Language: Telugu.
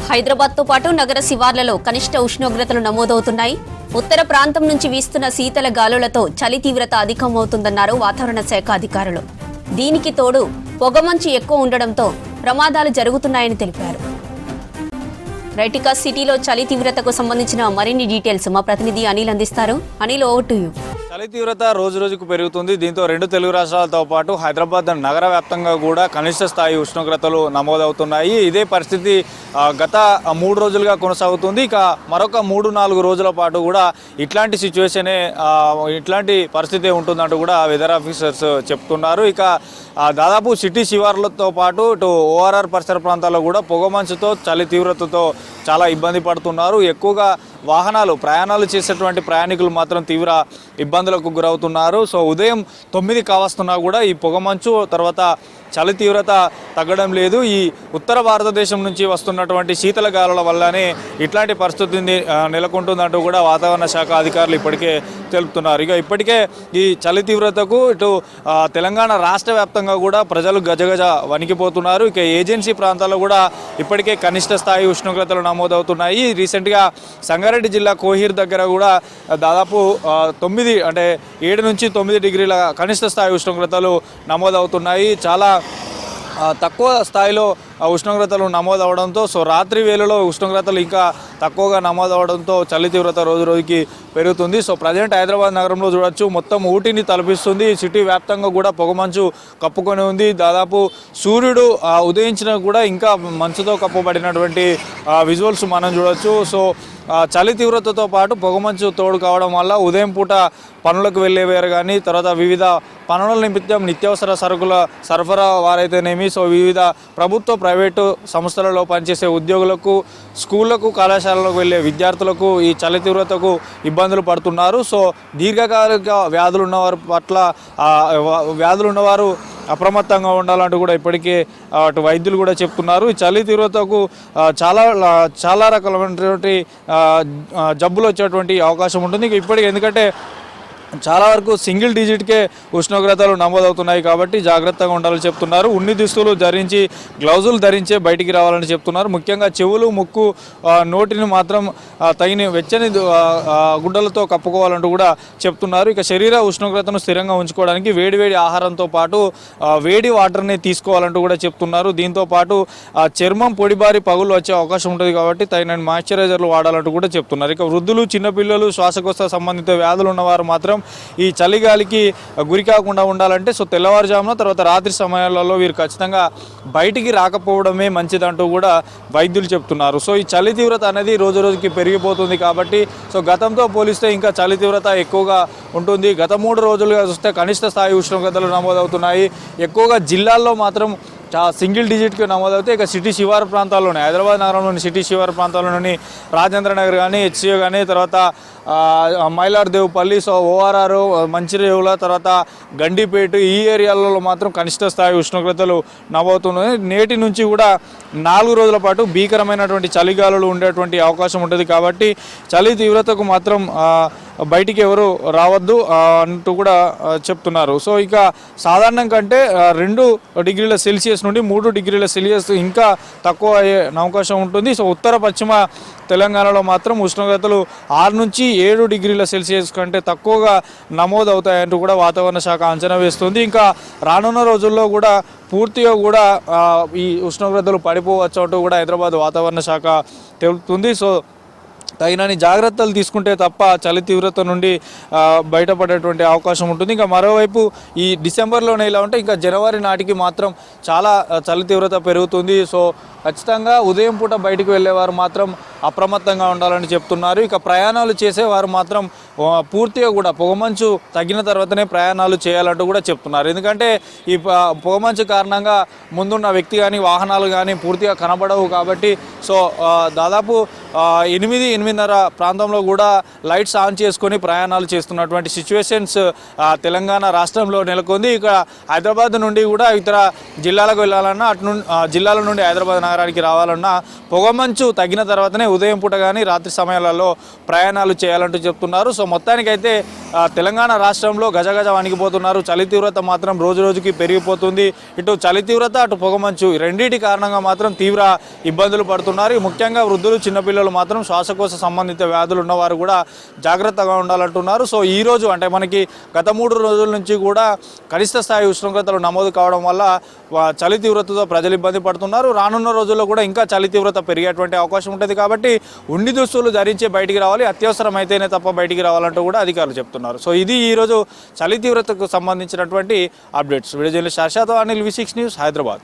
హైదరాబాద్తో పాటు నగర శివార్లలో కనిష్ట ఉష్ణోగ్రతలు నమోదవుతున్నాయి. ఉత్తర ప్రాంతం నుంచి వీస్తున్న శీతల గాలులతో చలి తీవ్రత అధికమవుతుందన్నారు వాతావరణ శాఖ అధికారులు. దీనికి తోడు పొగమంచు ఎక్కువ ఉండడంతో ప్రమాదాలు జరుగుతున్నాయని తెలిపారు. రైటికా సిటీలో చలి తీవ్రతకు సంబంధించిన మరిన్ని డీటెయిల్స్ మా ప్రతినిధి అనిల్ అందిస్తారు. Anil, over to you. చలి తీవ్రత రోజు రోజుకు పెరుగుతుంది. దీంతో రెండు తెలుగు రాష్ట్రాలతో పాటు హైదరాబాద్ నగర వ్యాప్తంగా కూడా కనిష్ట స్థాయి ఉష్ణోగ్రతలు నమోదవుతున్నాయి. ఇదే పరిస్థితి గత 3 రోజులుగా కొనసాగుతుంది. ఇక మరొక 3-4 రోజుల పాటు కూడా ఇట్లాంటి పరిస్థితి ఉంటుందంటూ కూడా వెదర్ ఆఫీసర్స్ చెప్తున్నారు. ఇక దాదాపు సిటీ శివార్లతో పాటు ఇటు ఓఆర్ఆర్ పరిసర ప్రాంతాల్లో కూడా పొగమంచుతో చలి తీవ్రతతో చాలా ఇబ్బంది పడుతున్నారు. ఎక్కువగా ప్రయాణాలు చేసేటువంటి ప్రయాణికులు మాత్రం తీవ్ర ఇబ్బందులకు గురవుతున్నారు. సో ఉదయం 9 కావస్తున్నా కూడా ఈ పొగమంచు తర్వాత చలి తీవ్రత తగ్గడం లేదు. ఈ ఉత్తర భారతదేశం నుంచి వస్తున్నటువంటి శీతల గాలుల వల్లనే ఇట్లాంటి పరిస్థితి నెలకొంటుందంటూ కూడా వాతావరణ శాఖ అధికారులు ఇప్పటికే తెలుపుతున్నారు. ఇప్పటికే ఈ చలి తీవ్రతకు ఇటు తెలంగాణ రాష్ట్ర వ్యాప్తంగా కూడా ప్రజలు గజగజ వణికిపోతున్నారు. ఇక ఏజెన్సీ ప్రాంతాల్లో కూడా ఇప్పటికే కనిష్ట స్థాయి ఉష్ణోగ్రతలు నమోదవుతున్నాయి. రీసెంట్గా సంగారెడ్డి జిల్లా కోహీర్ దగ్గర కూడా దాదాపు 7 నుంచి 9 డిగ్రీల కనిష్ట స్థాయి ఉష్ణోగ్రతలు నమోదవుతున్నాయి. చాలా తక్కువ స్థాయిలో ఉష్ణోగ్రతలు నమోదవడంతో రాత్రి వేళలో ఉష్ణోగ్రతలు ఇంకా తక్కువగా నమోదవడంతో చలి తీవ్రత రోజు రోజుకి పెరుగుతుంది. ప్రజెంట్ హైదరాబాద్ నగరంలో చూడొచ్చు, మొత్తం ఊటీని తలపిస్తుంది. సిటీ వ్యాప్తంగా కూడా పొగమంచు కప్పుకొని ఉంది. దాదాపు సూర్యుడు ఉదయించిన కూడా ఇంకా మంచుతో కప్పబడినటువంటి విజువల్స్ మనం చూడొచ్చు. చలి తీవ్రతతో పాటు పొగమంచు తోడు కావడం వల్ల ఉదయం పూట పనులకు వెళ్ళేవారు కానీ తర్వాత వివిధ పనుల నిమిత్తం నిత్యావసర సరుకుల సరఫరా వారైతేనేమి వివిధ ప్రభుత్వ ప్రైవేటు సంస్థలలో పనిచేసే ఉద్యోగులకు, స్కూళ్లకు, కళాశాలలకు వెళ్ళే విద్యార్థులకు ఈ చలి తీవ్రతకు ఇబ్బందులు పడుతున్నారు. దీర్ఘకాలిక వ్యాధులు ఉన్నవారు అప్రమత్తంగా ఉండాలంటూ కూడా ఇప్పటికే అటు వైద్యులు కూడా చెప్తున్నారు. ఈ చలి తీవ్రతకు చాలా రకాలైనటువంటి జబ్బులు వచ్చేటువంటి అవకాశం ఉంటుంది. ఎందుకంటే చాలా వరకు సింగిల్ డిజిట్కే ఉష్ణోగ్రతలు నమోదవుతున్నాయి కాబట్టి జాగ్రత్తగా ఉండాలని చెప్తున్నారు. ఉన్ని దుస్తులు ధరించి, గ్లౌజులు ధరించే బయటికి రావాలని చెప్తున్నారు. ముఖ్యంగా చెవులు, ముక్కు, నోటిని మాత్రం తగిన వెచ్చని గుడ్డలతో కప్పుకోవాలంటూ కూడా చెప్తున్నారు. ఇక శరీర ఉష్ణోగ్రతను స్థిరంగా ఉంచుకోవడానికి వేడివేడి ఆహారంతో పాటు వేడి వాటర్ని తీసుకోవాలంటూ కూడా చెప్తున్నారు. దీంతో పాటు చర్మం పొడిబారి పగులు వచ్చే అవకాశం ఉంటుంది కాబట్టి తగిన మాయిశ్చరైజర్లు వాడాలంటూ కూడా చెప్తున్నారు. ఇక వృద్ధులు, చిన్నపిల్లలు, శ్వాసకోశ సంబంధిత వ్యాధులు ఉన్నవారు మాత్రం ఈ చలిగాలికి గురి కాకుండా ఉండాలంటే తెల్లవారుజామున తర్వాత రాత్రి సమయాలలో వీరు ఖచ్చితంగా బయటికి రాకపోవడమే మంచిదంటూ కూడా వైద్యులు చెప్తున్నారు. ఈ చలి తీవ్రత అనేది రోజు రోజుకి పెరిగిపోతుంది కాబట్టి గతంతో పోలిస్తే ఇంకా చలి తీవ్రత ఎక్కువగా ఉంటుంది. గత 3 రోజులుగా చూస్తే కనిష్ట స్థాయి ఉష్ణోగ్రతలు నమోదవుతున్నాయి. ఎక్కువగా జిల్లాల్లో మాత్రం సింగిల్ డిజిట్కి నమోదవుతాయి. ఇక సిటీ శివారు ప్రాంతాల్లోనే, హైదరాబాద్ నగరంలోని సిటీ శివారు ప్రాంతాల్లోని రాజేంద్ర నగర్ కానీ, హెచ్సియో కానీ, తర్వాత మైలార్దేవ్పల్లి, ఓఆర్ఆర్, మంచిర్యాల, తర్వాత గండిపేట ఈ ఏరియాలలో మాత్రం కనిష్ట స్థాయి ఉష్ణోగ్రతలు నమోదవుతున్నాయి. నేటి నుంచి కూడా 4 రోజుల పాటు భీకరమైనటువంటి చలిగాలులు ఉండేటువంటి అవకాశం ఉంటుంది కాబట్టి చలి తీవ్రతకు మాత్రం బయటికి ఎవరు రావద్దు అంటూ కూడా చెప్తున్నారు. ఇక సాధారణం కంటే 2 డిగ్రీల సెల్సియస్ నుండి 3 డిగ్రీల సెల్సియస్ ఇంకా తక్కువ అయ్యే అవకాశం ఉంటుంది. ఉత్తర పశ్చిమ తెలంగాణలో మాత్రం ఉష్ణోగ్రతలు 6 నుంచి 7 డిగ్రీల సెల్సియస్ కంటే తక్కువగా నమోదవుతాయంటూ కూడా వాతావరణ శాఖ అంచనా వేస్తుంది. ఇంకా రానున్న రోజుల్లో కూడా పూర్తిగా కూడా ఈ ఉష్ణోగ్రతలు పడిపోవచ్చు అంటూ కూడా హైదరాబాద్ వాతావరణ శాఖ తెలుపుతుంది. తగినన్ని జాగ్రత్తలు తీసుకుంటే తప్ప చలి తీవ్రత నుండి బయటపడేటువంటి అవకాశం ఉంటుంది. ఇంకా మరోవైపు ఈ డిసెంబర్లోనే ఇలా ఉంటే ఇంకా జనవరి నాటికి మాత్రం చాలా చలి తీవ్రత పెరుగుతుంది. ఖచ్చితంగా ఉదయం పూట బయటికి వెళ్ళేవారు మాత్రం అప్రమత్తంగా ఉండాలని చెప్తున్నారు. ఇక ప్రయాణాలు చేసేవారు మాత్రం పూర్తిగా కూడా పొగమంచు తగ్గిన తర్వాతనే ప్రయాణాలు చేయాలంటూ కూడా చెప్తున్నారు. ఎందుకంటే ఈ పొగమంచు కారణంగా ముందున్న వ్యక్తి కానీ వాహనాలు కానీ పూర్తిగా కనబడవు కాబట్టి దాదాపు 8-8:30 ప్రాంతంలో కూడా లైట్స్ ఆన్ చేసుకొని ప్రయాణాలు చేస్తున్నటువంటి సిచ్యువేషన్స్ తెలంగాణ రాష్ట్రంలో నెలకొంది. ఇక హైదరాబాద్ నుండి కూడా ఇతర జిల్లాలకు వెళ్ళాలన్నా జిల్లాల నుండి హైదరాబాద్ నగరానికి రావాలన్నా పొగమంచు తగ్గిన తర్వాతనే ఉదయం పూట కానీ రాత్రి సమయాలలో ప్రయాణాలు చేయాలంటూ చెప్తున్నారు. సో మొత్తానికైతే తెలంగాణ రాష్ట్రంలో గజగజ వణికిపోతున్నారు. చలి తీవ్రత మాత్రం రోజు రోజుకి పెరిగిపోతుంది. ఇటు చలి తీవ్రత అటు పొగమంచు రెండింటి కారణంగా మాత్రం తీవ్ర ఇబ్బందులు పడుతున్నారు. ముఖ్యంగా వృద్ధులు చిన్నపిల్లలు మాత్రం శ్వాసకోశ సంబంధిత వ్యాధులు ఉన్నవారు కూడా జాగ్రత్తగా ఉండాలంటున్నారు. సో ఈ రోజు అంటే మనకి గత 3 రోజుల నుంచి కూడా కనిష్ట స్థాయి ఉష్ణోగ్రతలు నమోదు కావడం వల్ల చలి తీవ్రతతో ప్రజలు ఇబ్బంది పడుతున్నారు. రానున్న రోజుల్లో కూడా ఇంకా చలి తీవ్రత పెరిగేటువంటి అవకాశం ఉంటుంది. కాబట్టి ఉండి దుస్తులు ధరించి బయటికి రావాలి, అత్యవసరం అయితేనే తప్ప బయటికి రావాలంటూ కూడా అధికారులు చెప్తున్నారు. సో ఇది ఈరోజు చలి తీవ్రతకు సంబంధించినటువంటి అప్డేట్స్. వీడియో జర్నలిస్ట్ హర్షతో అనిల్, V6 న్యూస్, హైదరాబాద్.